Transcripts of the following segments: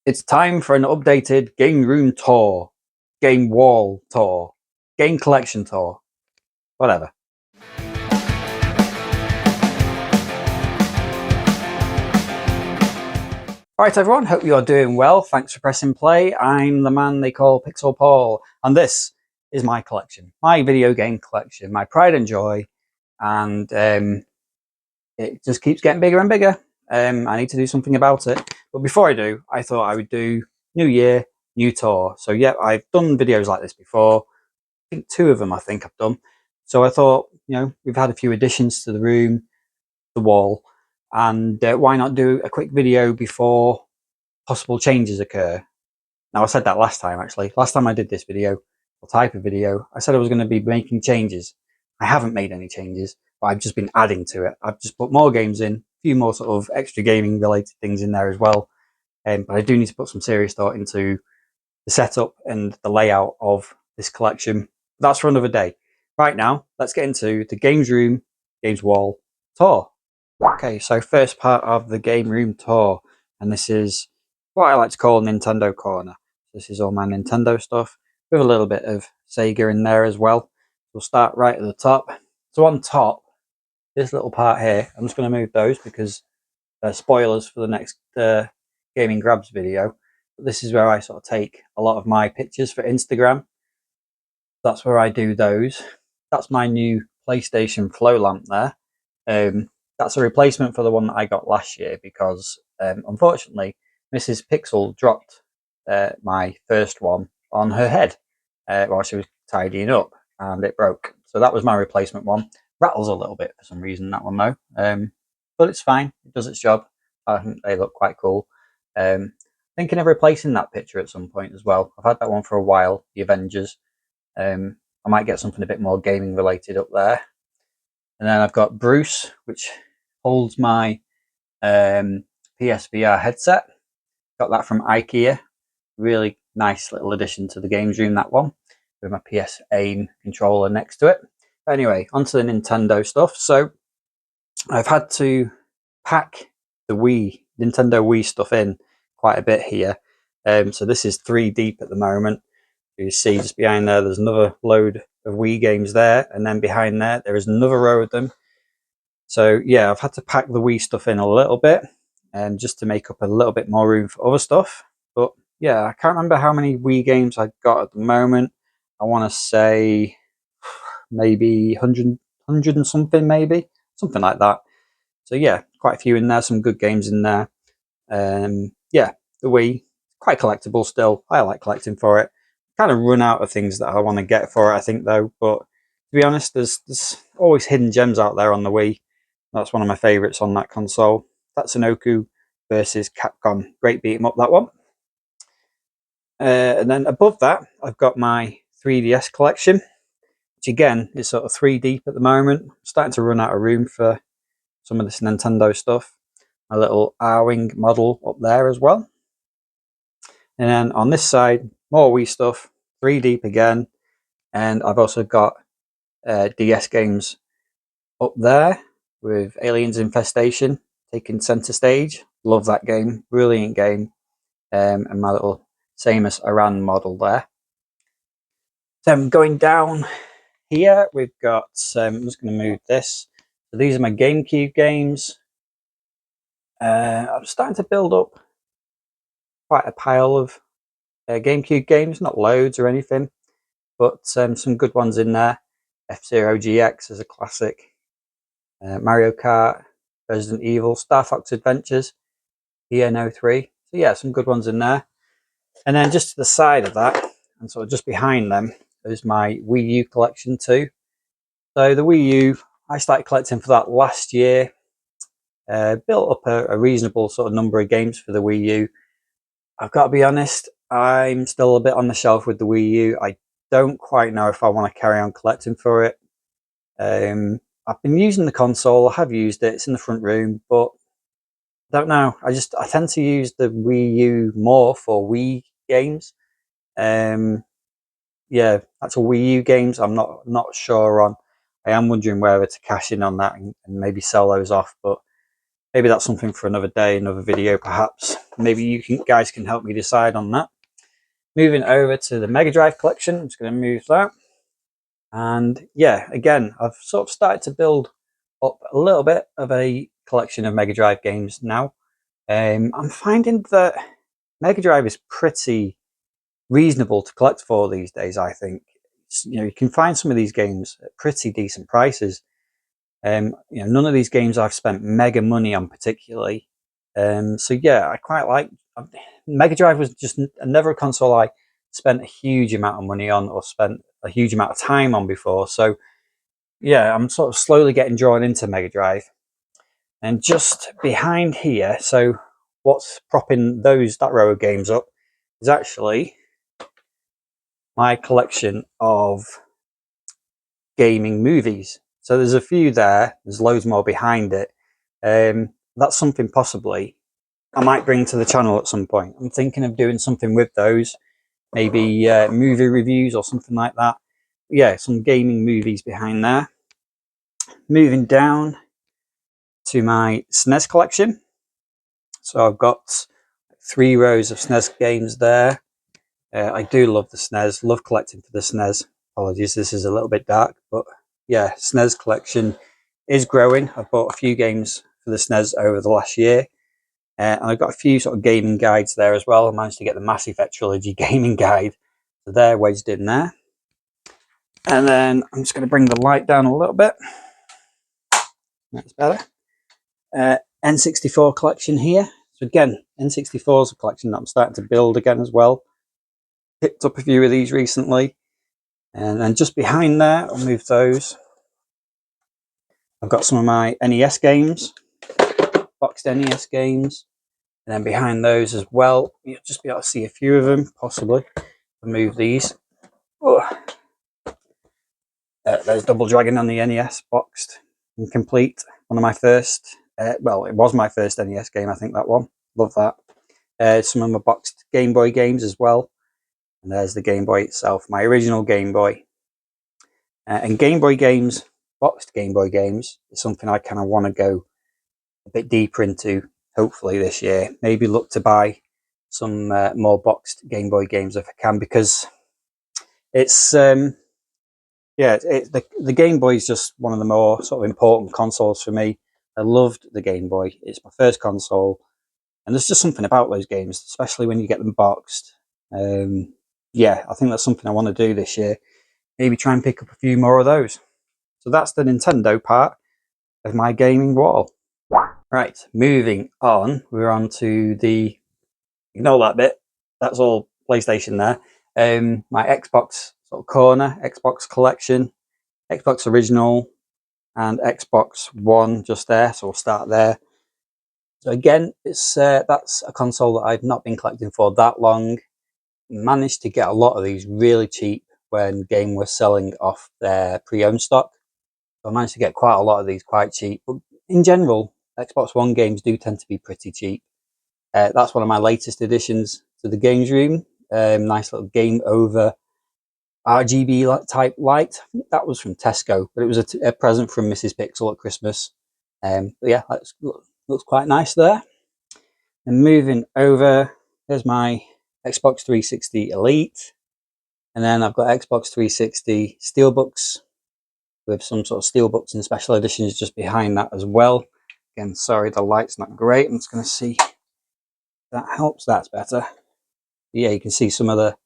It's time for an updated game room tour, game wall tour, game collection tour, whatever. Alright everyone, hope you are doing well. Thanks for pressing play. I'm the man they call Pixel Paul, and this is my collection, my video game collection, my pride and joy, and it just keeps getting bigger and bigger. I need to do something about it. But before I do, I thought I would do New Year, New Tour. So yeah, I've done videos like this before. I think two of them I've done. So I thought, we've had a few additions to the room, the wall, and why not do a quick video before possible changes occur? Now I said that last time actually. Last time I did this video, or type of video, I said I was going to be making changes. I haven't made any changes, but I've just been adding to it. I've just put more games in, a few more sort of extra gaming related things in there as well. But I do need to put some serious thought into the setup and the layout of this collection. That's for another day. Right now, let's get into the games room, games wall tour. Okay, so first part of the game room tour, and this is what I like to call Nintendo Corner. This is all my Nintendo stuff with a little bit of Sega in there as well. We'll start right at the top. So on top, this little part here, I'm just going to move those because they're spoilers for the next gaming grabs video. But this is where I sort of take a lot of my pictures for Instagram. That's where I do those. That's my new PlayStation flow lamp there. That's a replacement for the one that I got last year because unfortunately Mrs. Pixel dropped my first one on her head while she was tidying up and it broke. So that was my replacement one. Rattles a little bit for some reason, that one though. But it's fine, it does its job. I think they look quite cool. Thinking of replacing that picture at some point as well. I've had that one for a while, the Avengers. I might get something a bit more gaming related up there. And then I've got Bruce, which holds my PSVR headset. Got that from IKEA. Really nice little addition to the games room, that one, with my PS Aim controller next to it. But anyway, onto the Nintendo stuff. So I've had to pack the Nintendo Wii stuff in quite a bit here. So this is 3 deep at the moment. You see just behind there, there's another load of Wii games there, and then behind there is another row of them. So yeah, I've had to pack the Wii stuff in a little bit, and just to make up a little bit more room for other stuff. But yeah, I can't remember how many Wii games I got at the moment. I want to say maybe 100 and something, maybe something like that. So yeah, quite a few in there, some good games in there. Yeah, the Wii, quite collectible still. I like collecting for it. Kind of run out of things that I want to get for it, I think though. But to be honest, there's always hidden gems out there on the Wii. That's one of my favourites on that console. Tatsunoko versus Capcom. Great beat 'em up, that one. And then above that, I've got my 3DS collection, which again is sort of 3 deep at the moment. I'm starting to run out of room for some of this Nintendo stuff. My little R-Wing model up there as well. And then on this side, more Wii stuff, 3 deep again. And I've also got DS games up there with Aliens Infestation taking center stage. Love that game, brilliant game. And my little Samus Aran model there. So going down here, we've got, I'm just going to move this. So these are my GameCube games. I'm starting to build up quite a pile of GameCube games, not loads or anything, but some good ones in there. F-Zero GX is a classic. Mario Kart, Resident Evil, Star Fox Adventures, EN03. So yeah, some good ones in there. And then just to the side of that, and sort of just behind them, is my Wii U collection too. So the Wii U, I started collecting for that last year. Built up a reasonable sort of number of games for the Wii U. I've got to be honest, I'm still a bit on the shelf with the Wii U. I don't quite know if I want to carry on collecting for it. I've been using the console, I have used it, it's in the front room, but I don't know. I tend to use the Wii U more for Wii games. Yeah, actual Wii U games I'm not sure on. I am wondering whether to cash in on that and maybe sell those off, but maybe that's something for another day, another video perhaps. Maybe you guys can help me decide on that. Moving over to the Mega Drive collection, I'm just going to move that. And yeah, again, I've sort of started to build up a little bit of a collection of Mega Drive games now. I'm finding that Mega Drive is pretty reasonable to collect for these days. I think you can find some of these games at pretty decent prices. None of these games I've spent mega money on particularly. So yeah, I quite like Mega Drive. Was just never a console I spent a huge amount of money on or spent a huge amount of time on before. So yeah, I'm sort of slowly getting drawn into Mega Drive. And just behind here, so what's propping that row of games up is actually my collection of gaming movies. So there's a few there, there's loads more behind it. That's something possibly I might bring to the channel at some point. I'm thinking of doing something with those, maybe movie reviews or something like that. Yeah, some gaming movies behind there. Moving down to my SNES collection. So I've got 3 rows of SNES games there. I do love the SNES, love collecting for the SNES. Apologies, this is a little bit dark, but yeah, SNES collection is growing. I've bought a few games for the SNES over the last year. And I've got a few sort of gaming guides there as well. I managed to get the Mass Effect Trilogy gaming guide. So they're wedged in there. And then I'm just going to bring the light down a little bit. That's better. N64 collection here. So again, N64 is a collection that I'm starting to build again as well. Picked up a few of these recently. And then just behind there, I'll move those. I've got some of my NES games, boxed NES games. And then behind those as well, you'll just be able to see a few of them, possibly. I'll move these. Oh. There's Double Dragon on the NES, boxed and complete. One of my first, well, it was my first NES game, I think, that one. Love that. Some of my boxed Game Boy games as well. And there's the Game Boy itself, my original Game Boy. And Game Boy games, boxed Game Boy games, is something I kind of want to go a bit deeper into, hopefully this year. Maybe look to buy some more boxed Game Boy games if I can, because it's yeah, the Game Boy is just one of the more sort of important consoles for me. I loved the Game Boy. It's my first console, and there's just something about those games, especially when you get them boxed. Yeah, I think that's something I want to do this year. Maybe try and pick up a few more of those. So that's the Nintendo part of my gaming wall. Right, moving on, we're on to the, ignore that bit, that's all PlayStation there. My Xbox sort of corner, Xbox collection, Xbox original and Xbox One just there, so we'll start there. So again, it's that's a console that I've not been collecting for that long. Managed to get a lot of these really cheap when Game was selling off their pre-owned stock. So I managed to get quite a lot of these quite cheap. But in general, Xbox One games do tend to be pretty cheap. That's one of my latest additions to the games room. Nice little Game Over RGB type light. I think that was from Tesco, but it was a present from Mrs. Pixel at Christmas. But yeah, that looks quite nice there. And moving over, there's my Xbox 360 Elite. And then I've got Xbox 360 Steelbooks with some sort of Steelbooks and special editions just behind that as well. Again, sorry, the light's not great. I'm just going to see if that helps. That's better. But yeah, you can see some of the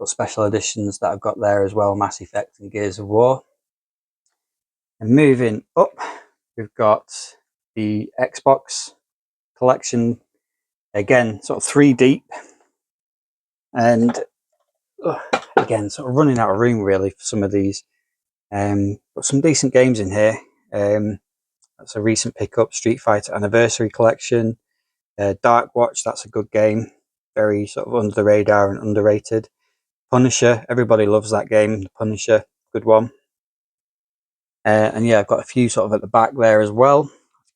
special editions that I've got there as well, Mass Effect and Gears of War. And moving up, we've got the Xbox collection, again, sort of 3 deep. And again, sort of running out of room really for some of these. But some decent games in here. That's a recent pickup, Street Fighter Anniversary Collection. Dark Watch, that's a good game. Very sort of under the radar and underrated. Punisher, everybody loves that game. The Punisher, good one. And yeah, I've got a few sort of at the back there as well.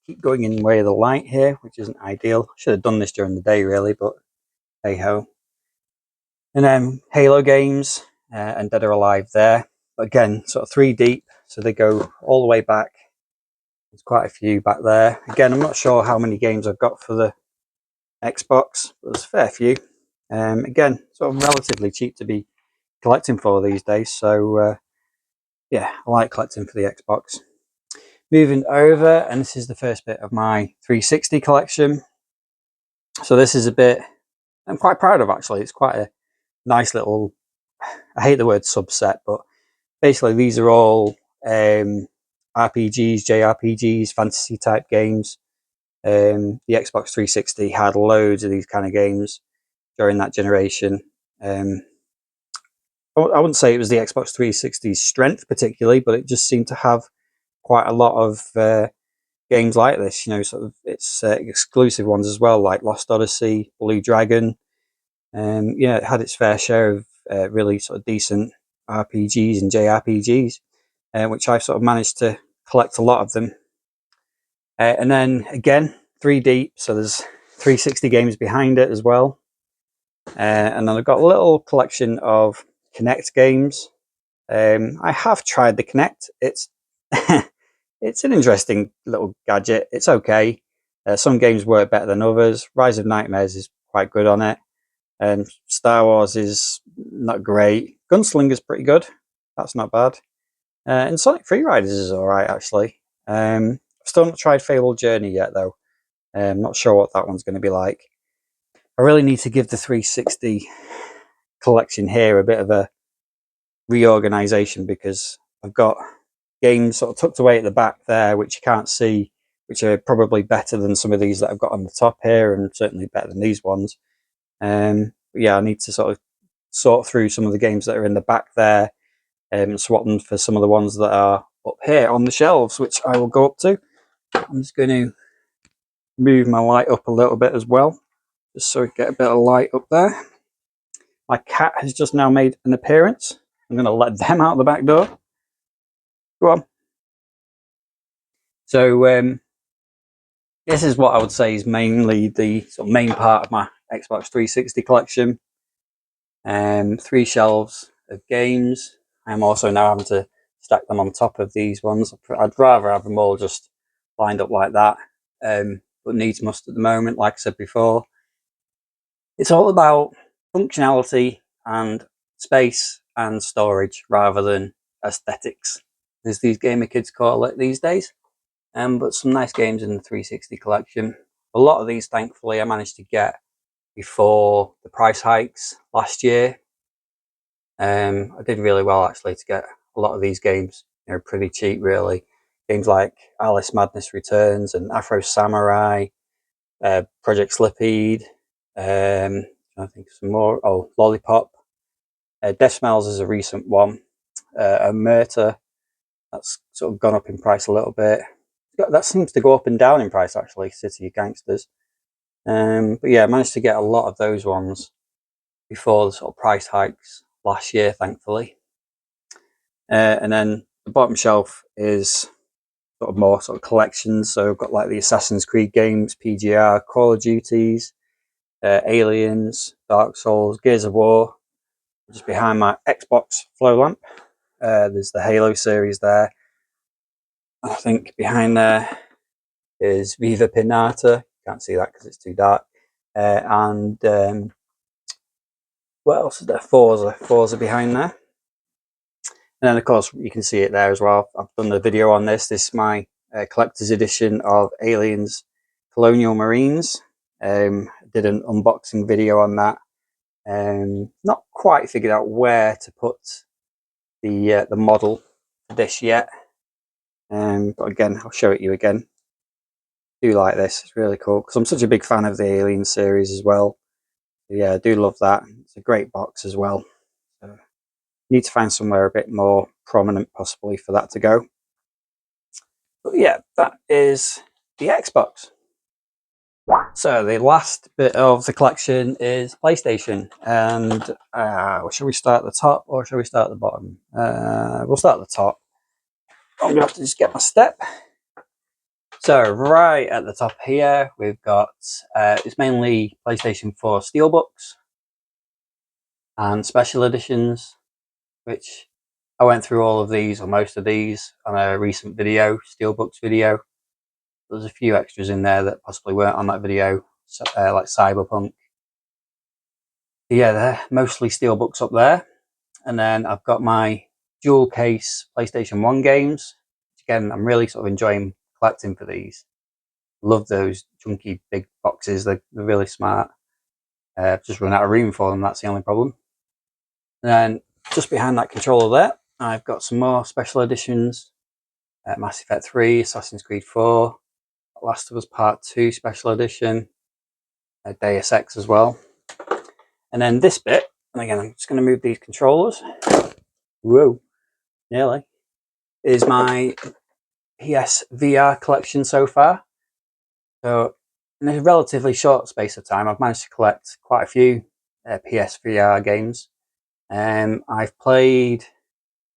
Keep going in the way of the light here, which isn't ideal. Should have done this during the day really, but hey ho. And then Halo games and Dead or Alive there. But again, sort of 3 deep, so they go all the way back There's quite a few back there. Again, I'm not sure how many games I've got for the Xbox, but there's a fair few. Again, sort of relatively cheap to be collecting for these days. So yeah, I like collecting for the Xbox. Moving over, and this is the first bit of my 360 collection. So this is a bit I'm quite proud of, actually. It's quite a nice little, I hate the word subset, but basically these are all RPGs, JRPGs, fantasy type games. The Xbox 360 had loads of these kind of games during that generation. I wouldn't say it was the Xbox 360's strength particularly, but it just seemed to have quite a lot of games like this. You know, sort of its exclusive ones as well, like Lost Odyssey, Blue Dragon. Yeah, it had its fair share of really sort of decent RPGs and JRPGs, which I've sort of managed to collect a lot of them. And then again, 3 deep, so there's 360 games behind it as well. And then I've got a little collection of Kinect games. I have tried the Kinect. It's it's an interesting little gadget. It's okay. Some games work better than others. Rise of Nightmares is quite good on it. Star Wars is not great. Gunslinger's pretty good. That's not bad. And Sonic Freeriders is alright, actually. I've still not tried Fable Journey yet, though. Not sure what that one's going to be like. I really need to give the 360 collection here a bit of a reorganization, because I've got games sort of tucked away at the back there which you can't see, which are probably better than some of these that I've got on the top here, and certainly better than these ones. But yeah, I need to sort of sort through some of the games that are in the back there and swap them for some of the ones that are up here on the shelves, which I will go up to. I'm just going to move my light up a little bit as well, just so I get a bit of light up there. My cat has just now made an appearance. I'm going to let them out the back door. Go on. So this is what I would say is mainly the sort of main part of my Xbox 360 collection. 3 shelves of games. I'm also now having to stack them on top of these ones. I'd rather have them all just lined up like that, but needs must at the moment. Like I said before, it's all about functionality and space and storage rather than aesthetics, as these gamer kids call it these days. But some nice games in the 360 collection. A lot of these, thankfully, I managed to get before the price hikes last year. I did really well, actually, to get a lot of these games. They're pretty cheap, really. Games like Alice Madness Returns and Afro Samurai, Project Slippeed. I think some more. Oh, Lollipop. Death Smells is a recent one. Omerta, that's sort of gone up in price a little bit. That seems to go up and down in price, actually. City of Gangsters. But yeah, I managed to get a lot of those ones before the sort of price hikes last year, thankfully. And then the bottom shelf is sort of more sort of collections. So I've got like the Assassin's Creed games, PGR, Call of Duties, Aliens, Dark Souls, Gears of War. Just behind my Xbox flow lamp, there's the Halo series there. I think behind there is Viva Pinata. Can't see that because it's too dark. And what else is there? Forza behind there. And then, of course, you can see it there as well. I've done a video on this. This is my collector's edition of Aliens Colonial Marines. Did an unboxing video on that. Not quite figured out where to put the model for this yet. But again, I'll show it you again. I do like this. It's really cool because I'm such a big fan of the Alien series as well. Yeah, I do love that. It's a great box as well. So need to find somewhere a bit more prominent possibly for that to go. But yeah, that is the Xbox. So the last bit of the collection is PlayStation, and shall we start at the top or shall we start at the bottom? We'll start at the top. I'm gonna have to just get my step. So right at the top here, we've got it's mainly PlayStation 4 Steelbooks and special editions, which I went through all of these or most of these on a recent video, Steelbooks video. There's a few extras in there that possibly weren't on that video, like Cyberpunk. Yeah, they're mostly steelbooks up there. And then I've got my dual case PlayStation 1 games. Again, I'm really sort of enjoying collecting for these. Love those chunky big boxes. They're really smart. Just run out of room for them. That's the only problem. And then just behind that controller there, I've got some more special editions. Mass Effect 3, Assassin's Creed 4, Last of Us Part 2 special edition, Deus Ex as well. And then this bit, and again, I'm just going to move these controllers. Whoa, nearly. Is my PS VR collection so far. So in a relatively short space of time, I've managed to collect quite a few PS VR games. I've played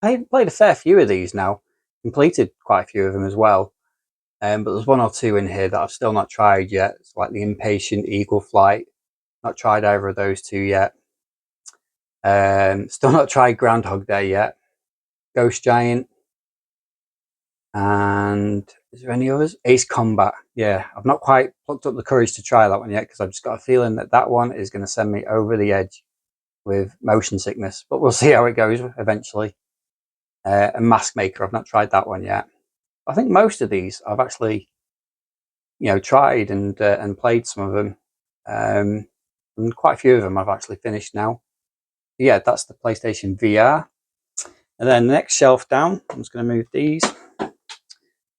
a fair few of these now, completed quite a few of them as well. But there's one or two in here that I've still not tried yet. It's like the Impatient, Eagle Flight. Not tried either of those two yet. Still not tried Groundhog Day yet. Ghost Giant. And is there any others? Ace Combat. Yeah, I've not quite plucked up the courage to try that one yet because I've just got a feeling that that one is going to send me over the edge with motion sickness. But we'll see how it goes eventually. And Mask Maker. I've not tried that one yet. I think most of these I've actually, tried and played some of them. And quite a few of them I've actually finished now. Yeah, that's the PlayStation VR. And then the next shelf down, I'm just going to move these.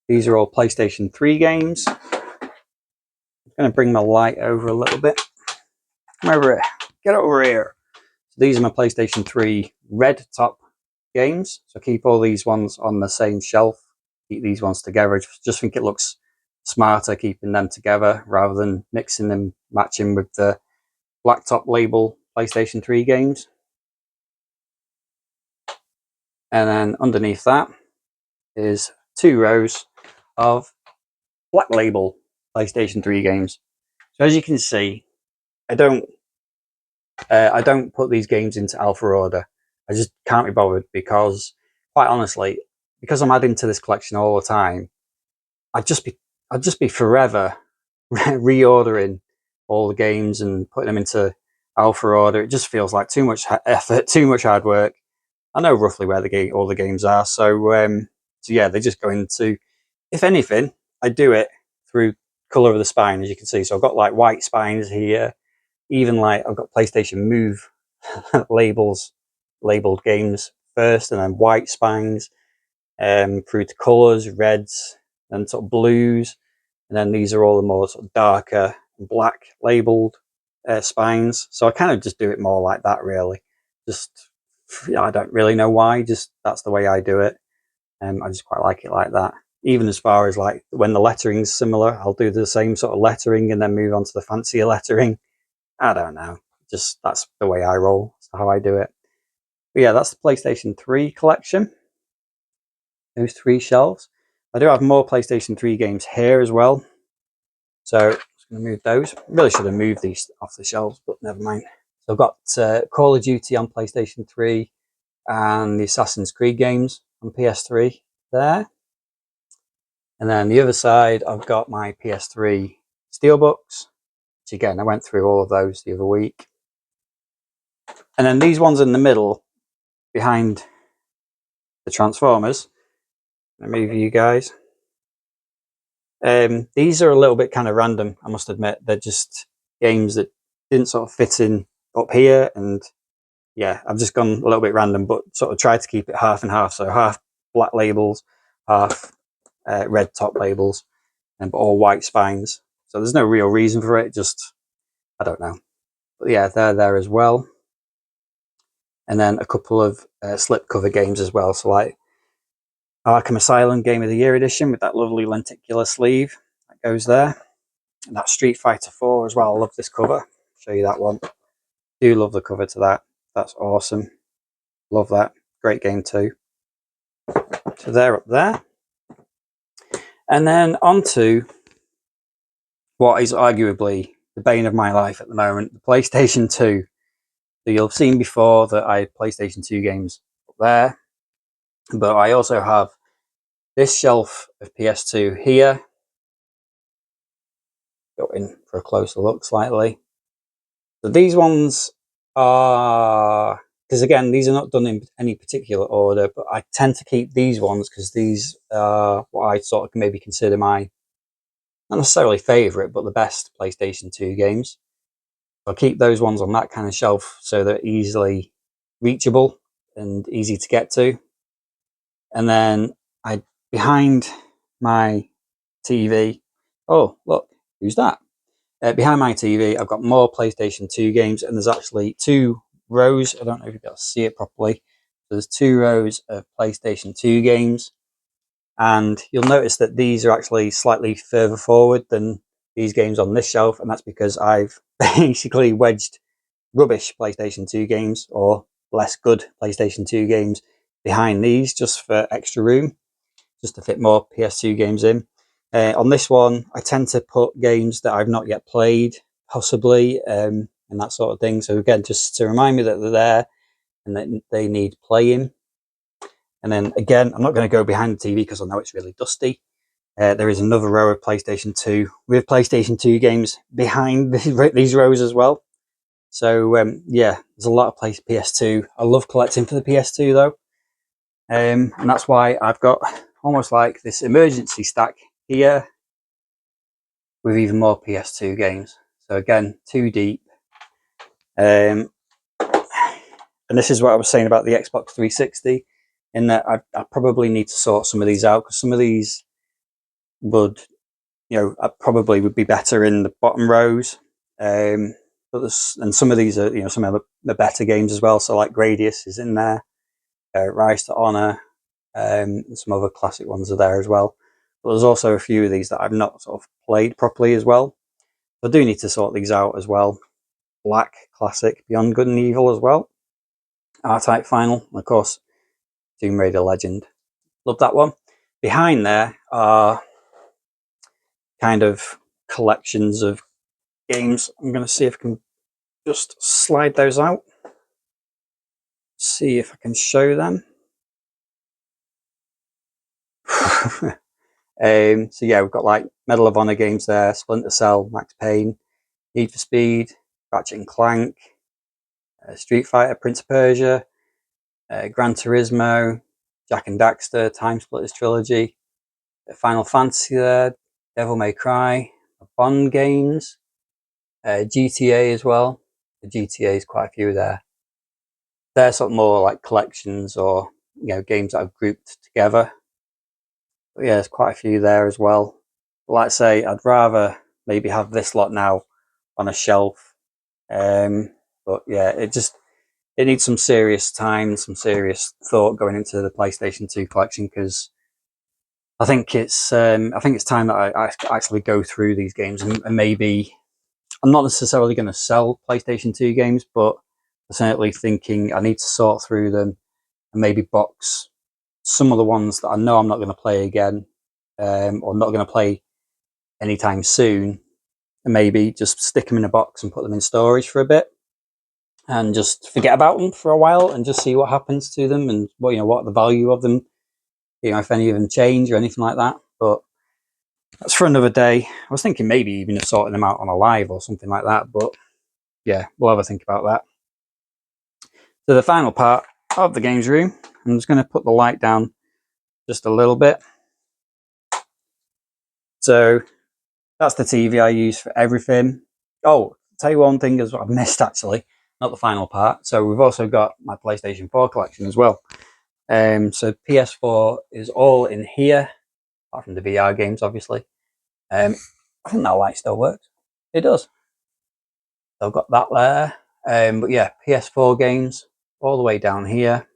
These are all PlayStation 3 games. I'm going to bring my light over a little bit. Come over here. Get over here. So these are my PlayStation 3 red top games. So keep all these ones on the same shelf. Keep these ones together. Just think it looks smarter keeping them together rather than mixing them, matching with the black top label PlayStation 3 games. And then underneath that is 2 rows of black label PlayStation 3 games. So as you can see, I don't put these games into alpha order. I just can't be bothered because, quite honestly, because I'm adding to this collection all the time, I'd just be forever reordering all the games and putting them into alpha order. It just feels like too much effort, too much hard work. I know roughly where all the games are, so yeah, they just go into. If anything, I do it through color of the spine, as you can see. So I've got like white spines here. Even like I've got PlayStation Move labeled games first, and then white spines, through to colors, reds, and sort of blues, and then these are all the more sort of darker black labeled spines. So I kind of just do it more like that, really. Just I don't really know why. Just that's the way I do it. I just quite like it like that. Even as far as like when the lettering's similar, I'll do the same sort of lettering and then move on to the fancier lettering. I don't know. Just that's the way I roll. That's how I do it. But yeah, that's the PlayStation 3 collection. Those 3 shelves. I do have more PlayStation 3 games here as well. So I'm just going to move those. Really should have moved these off the shelves, but never mind. So I've got Call of Duty on PlayStation 3 and the Assassin's Creed games on PS3 there. And then the other side, I've got my PS3 Steelbooks, which again, I went through all of those the other week. And then these ones in the middle, behind the Transformers, let me move you guys. These are a little bit kind of random, I must admit. They're just games that didn't sort of fit in up here. And yeah, I've just gone a little bit random, but sort of tried to keep it half and half. So half black labels, half red top labels, but all white spines. So there's no real reason for it. Just, I don't know. But yeah, they're there as well. And then a couple of slipcover games as well. So like Arkham Asylum Game of the Year edition with that lovely lenticular sleeve that goes there. And that Street Fighter 4 as well. I love this cover. I'll show you that one. Do love the cover to that. That's awesome. Love that. Great game too. So they're up there. And then on to what is arguably the bane of my life at the moment, the PlayStation 2. So you'll have seen before that I had PlayStation 2 games up there. But I also have this shelf of PS2 here. Go in for a closer look slightly. So these ones are, because again, these are not done in any particular order, but I tend to keep these ones because these are what I sort of maybe consider my, not necessarily favourite, but the best PlayStation 2 games. I'll keep those ones on that kind of shelf so they're easily reachable and easy to get to. And then behind my TV, oh look, who's that? Behind my TV, I've got more PlayStation 2 games, and there's actually two rows. I don't know if you'll be able to see it properly. There's two rows of PlayStation 2 games, and you'll notice that these are actually slightly further forward than these games on this shelf, and that's because I've basically wedged rubbish PlayStation 2 games or less good PlayStation 2 games behind these just for extra room, just to fit more PS2 games in. On this one, I tend to put games that I've not yet played, possibly, and that sort of thing. So again, just to remind me that they're there and that they need playing. And then again, I'm not going to go behind the TV because I know it's really dusty. There is another row of PlayStation 2 with PlayStation 2 games behind these rows as well. So yeah, there's a lot of PS2. I love collecting for the PS2 though. And that's why I've got almost like this emergency stack here with even more PS2 games. So again, too deep. And this is what I was saying about the Xbox 360, in that I probably need to sort some of these out because some of these would, I probably would be better in the bottom rows. And some of these are, some of the better games as well. So like Gradius is in there, Rise to Honor, and some other classic ones are there as well. But there's also a few of these that I've not sort of played properly as well. I do need to sort these out as well. Black Classic, Beyond Good and Evil as well. R-Type Final, and of course, Tomb Raider Legend. Love that one. Behind there are kind of collections of games. I'm going to see if I can just slide those out. See if I can show them. So yeah, we've got like Medal of Honor games there, Splinter Cell, Max Payne, Need for Speed, Ratchet and Clank, Street Fighter, Prince of Persia, Gran Turismo, Jak and Daxter, Time Splitters Trilogy, Final Fantasy there, Devil May Cry, Bond games, GTA as well. The GTA is quite a few there. They're sort of more like collections or games that I've grouped together. But yeah, there's quite a few there as well. But like I say, I'd rather maybe have this lot now on a shelf. But yeah, it needs some serious time, some serious thought going into the PlayStation 2 collection because I think it's time that I actually go through these games and maybe I'm not necessarily going to sell PlayStation 2 games, but I'm certainly thinking I need to sort through them and maybe box some of the ones that I know I'm not going to play again or not going to play anytime soon, and maybe just stick them in a box and put them in storage for a bit and just forget about them for a while and just see what happens to them and what the value of them, if any of them change or anything like that. But that's for another day. I was thinking maybe even of sorting them out on a live or something like that, but yeah, we'll have a think about that. So the final part of the games room, I'm just going to put the light down just a little bit. So that's the TV I use for everything. Oh, I'll tell you one thing as well, I've missed actually, not the final part. So we've also got my PlayStation 4 collection as well. So PS4 is all in here, apart from the VR games, obviously. I think that light still works. It does. So I've got that there. But yeah, PS4 games all the way down here.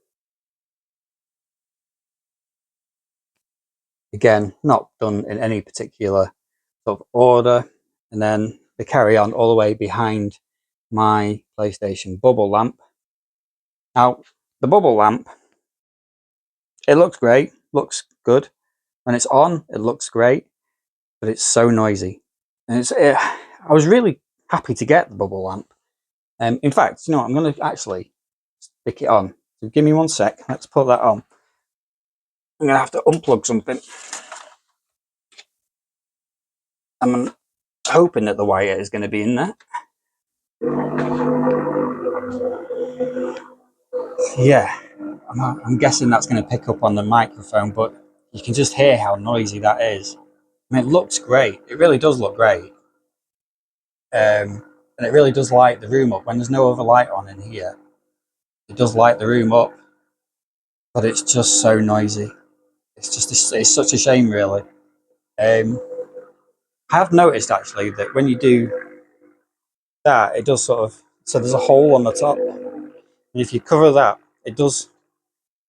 Again, not done in any particular sort of order. And then they carry on all the way behind my PlayStation bubble lamp. Now, the bubble lamp, it looks great, looks good. When it's on, it looks great, but it's so noisy. And I was really happy to get the bubble lamp. In fact, I'm going to actually stick it on. So give me 1 sec. Let's put that on. I'm going to have to unplug something. hoping that the wire is going to be in there. Yeah, I'm guessing that's going to pick up on the microphone, but you can just hear how noisy that is. I mean, it looks great. It really does look great. And it really does light the room up. When there's no other light on in here, it does light the room up, but it's just so noisy. It's such a shame, really. Um, I have noticed actually that when you do that, it does sort of, so there's a hole on the top, and if you cover that, it does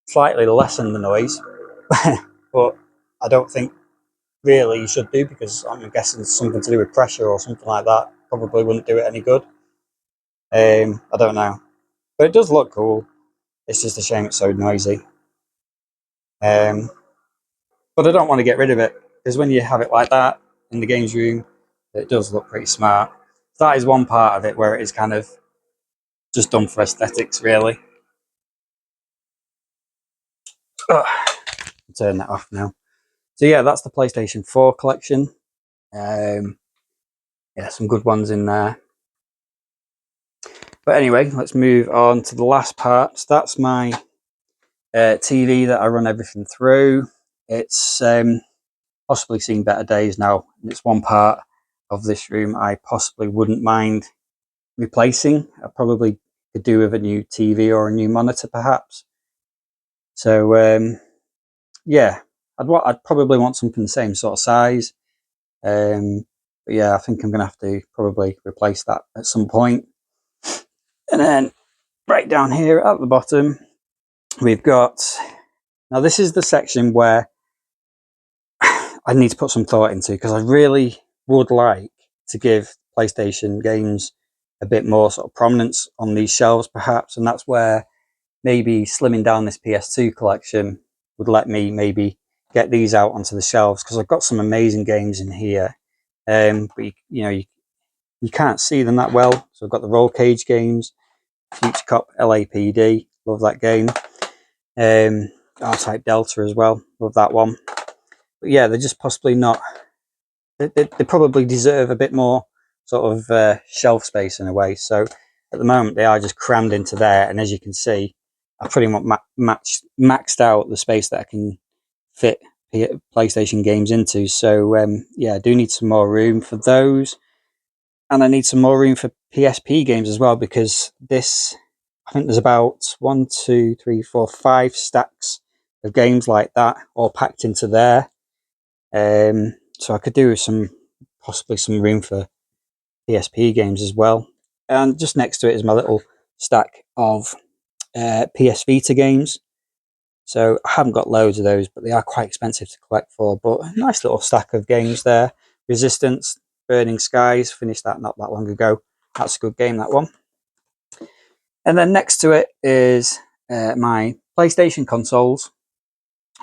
slightly lessen the noise, but I don't think really you should do, because I'm guessing it's something to do with pressure or something like that. Probably wouldn't do it any good. I don't know, but it does look cool. It's just a shame it's so noisy. Um, but I don't want to get rid of it, because when you have it like that in the games room, it does look pretty smart. So that is one part of it where it is kind of just done for aesthetics, really. Ugh, turn that off now. So yeah, that's the PlayStation 4 collection. Yeah, some good ones in there. But anyway, let's move on to the last part. So that's my TV that I run everything through. It's possibly seen better days now. It's one part of this room I possibly wouldn't mind replacing. I probably could do with a new TV or a new monitor, perhaps. So yeah, I'd probably want something the same sort of size. But yeah, I think I'm going to have to probably replace that at some point. And then right down here at the bottom, we've got, now this is the section where I need to put some thought into, because I really would like to give PlayStation games a bit more sort of prominence on these shelves, perhaps. And that's where maybe slimming down this PS2 collection would let me maybe get these out onto the shelves, because I've got some amazing games in here. But you can't see them that well. So I've got the Roll Cage games, Future Cop LAPD, love that game. R-Type Delta as well, love that one. But yeah, they're just possibly not. They probably deserve a bit more sort of shelf space in a way. So at the moment they are just crammed into there, and as you can see, I pretty much maxed out the space that I can fit PlayStation games into. So yeah, I do need some more room for those, and I need some more room for PSP games as well, because this, I think there's about 1, 2, 3, 4, 5 stacks of games like that all packed into there. So I could do with possibly some room for PSP games as well. And just next to it is my little stack of PS Vita games. So I haven't got loads of those, but they are quite expensive to collect for. But a nice little stack of games there. Resistance, Burning Skies, finished that not that long ago. That's a good game, that one. And then next to it is my PlayStation consoles.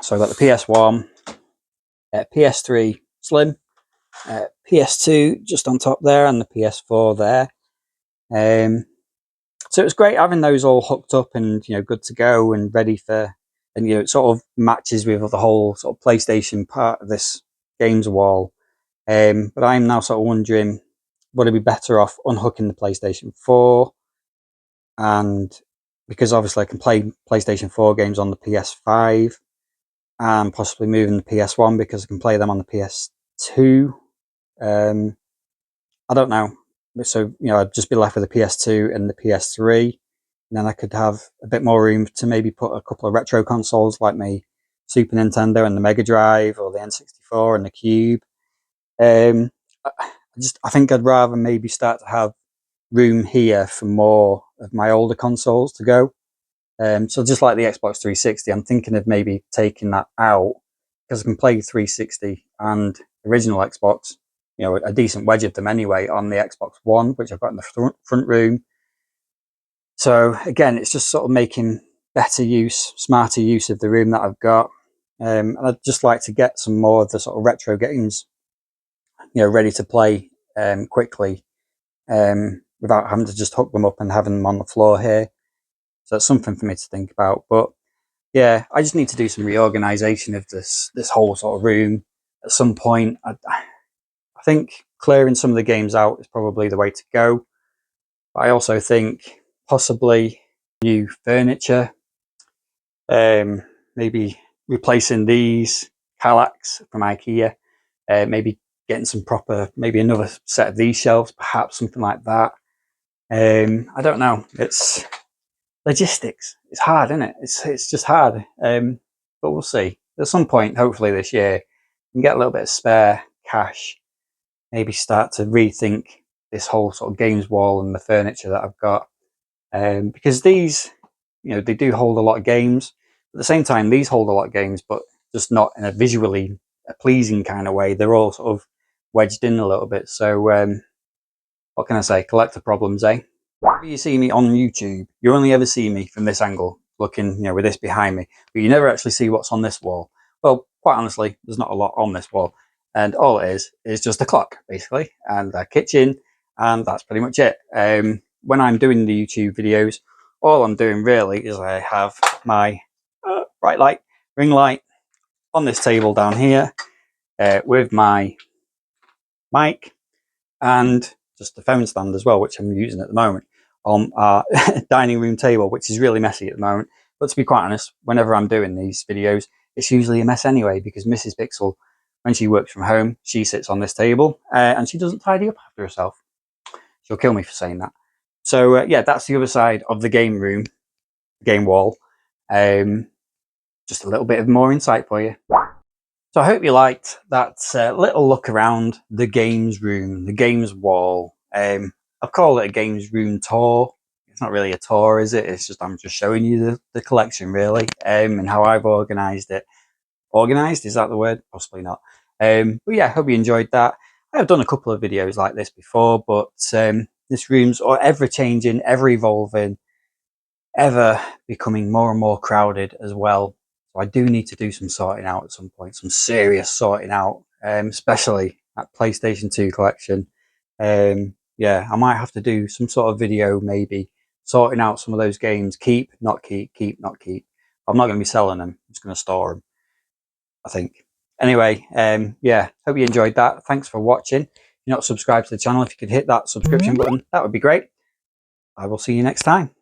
So I've got the PS1, PS3 Slim, PS2 just on top there, and the PS4 there. So it was great having those all hooked up and good to go and ready for, and it sort of matches with the whole sort of PlayStation part of this games wall. But I'm now sort of wondering, would I be better off unhooking the PlayStation 4, and because obviously I can play PlayStation 4 games on the PS5, and possibly moving the PS1 because I can play them on the PS2. I don't know. So, I'd just be left with the PS2 and the PS3. And then I could have a bit more room to maybe put a couple of retro consoles like my Super Nintendo and the Mega Drive, or the N64 and the Cube. I think I'd rather maybe start to have room here for more of my older consoles to go. So just like the Xbox 360, I'm thinking of maybe taking that out, because I can play 360 and original Xbox, a decent wedge of them anyway, on the Xbox One, which I've got in the front room. So again, it's just sort of making better use, smarter use of the room that I've got. And I'd just like to get some more of the sort of retro games, ready to play quickly, without having to just hook them up and having them on the floor here. So that's something for me to think about. But yeah, I just need to do some reorganization of this whole sort of room at some point. I think clearing some of the games out is probably the way to go. But I also think possibly new furniture, maybe replacing these Kallax from IKEA, maybe getting some proper, maybe another set of these shelves, perhaps something like that. I don't know. It's logistics. It's hard, isn't it? It's just hard. But we'll see. At some point, hopefully this year, we can get a little bit of spare cash. Maybe start to rethink this whole sort of games wall and the furniture that I've got. Because these, they do hold a lot of games. At the same time, these hold a lot of games, but just not in a visually pleasing kind of way. They're all sort of wedged in a little bit. So, what can I say? Collector problems, eh? Whenever you see me on YouTube, you only ever see me from this angle, looking, with this behind me, but you never actually see what's on this wall. Well, quite honestly, there's not a lot on this wall, and all it is just a clock, basically, and a kitchen, and that's pretty much it. When I'm doing the YouTube videos, all I'm doing really is I have my bright light, ring light on this table down here, with my mic, and just the phone stand as well, which I'm using at the moment on our dining room table, which is really messy at the moment. But to be quite honest, whenever I'm doing these videos, it's usually a mess anyway, because Mrs. Pixel, when she works from home, she sits on this table and she doesn't tidy up after herself. She'll kill me for saying that. So yeah, that's the other side of the game room, game wall. Just a little bit of more insight for you. So I hope you liked that little look around the games room, the games wall. I've called it a games room tour. It's not really a tour, is it? It's just I'm just showing you the collection, really, and how I've organised it. Organised, is that the word? Possibly not. But yeah, I hope you enjoyed that. I've done a couple of videos like this before, but this room's ever changing, ever evolving, ever becoming more and more crowded as well. So I do need to do some sorting out at some point, some serious sorting out, especially that PlayStation 2 collection. Yeah, I might have to do some sort of video, maybe sorting out some of those games. Keep, not keep, keep, not keep. I'm not going to be selling them. I'm just going to store them, I think. Anyway, yeah, hope you enjoyed that. Thanks for watching. If you're not subscribed to the channel, if you could hit that subscription button, that would be great. I will see you next time.